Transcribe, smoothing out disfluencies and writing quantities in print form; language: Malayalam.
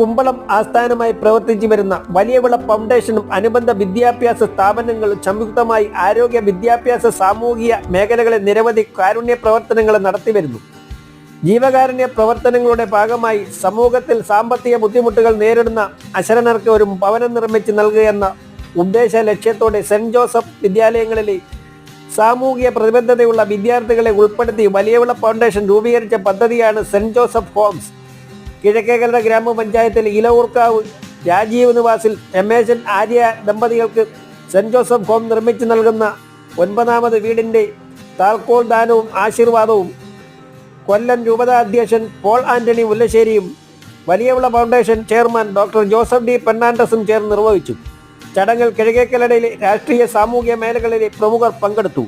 കുമ്പളം ആസ്ഥാനമായി പ്രവർത്തിച്ചു വരുന്ന വലിയവിള ഫൗണ്ടേഷനും അനുബന്ധ വിദ്യാഭ്യാസ സ്ഥാപനങ്ങളും സംയുക്തമായി ആരോഗ്യ വിദ്യാഭ്യാസ സാമൂഹിക മേഖലകളിൽ നിരവധി കാരുണ്യ പ്രവർത്തനങ്ങൾ നടത്തിവരുന്നു. ജീവകാരുണ്യ പ്രവർത്തനങ്ങളുടെ ഭാഗമായി സമൂഹത്തിൽ സാമ്പത്തിക ബുദ്ധിമുട്ടുകൾ നേരിടുന്ന അശരണർക്ക് ഒരു ഭവനം നിർമ്മിച്ച് നൽകുകയെന്ന ഉദ്ദേശ ലക്ഷ്യത്തോടെ സെന്റ് ജോസഫ് വിദ്യാലയങ്ങളിലെ സാമൂഹിക പ്രതിബദ്ധതയുള്ള വിദ്യാർത്ഥികളെ ഉൾപ്പെടുത്തി വലിയവിള ഫൗണ്ടേഷൻ രൂപീകരിച്ച പദ്ധതിയാണ് സെന്റ് ജോസഫ് ഹോംസ്. കിഴക്കേക്കര ഗ്രാമപഞ്ചായത്തിൽ ഇലവൂർക്കാവ് രാജീവ് നിവാസിൽ രമേശൻ ആര്യ ദമ്പതികൾക്ക് സെന്റ് ജോസഫ് ഹോം നിർമ്മിച്ചു നൽകുന്ന 9ാമത് വീടിൻ്റെ താൽക്കോൽ ദാനവും ആശീർവാദവും കൊല്ലം രൂപതാ അധ്യക്ഷൻ പോൾ ആന്റണി മുല്ലശ്ശേരിയും Valiyavila foundation chairman doctor Joseph D പെർണാണ്ടസും ചേർന്ന് നിർവഹിച്ചു. ചടങ്ങിൽ കിഴക്കേക്കരയിലെ രാഷ്ട്രീയ സാമൂഹിക മേഖലകളിലെ പ്രമുഖർ പങ്കെടുത്തു.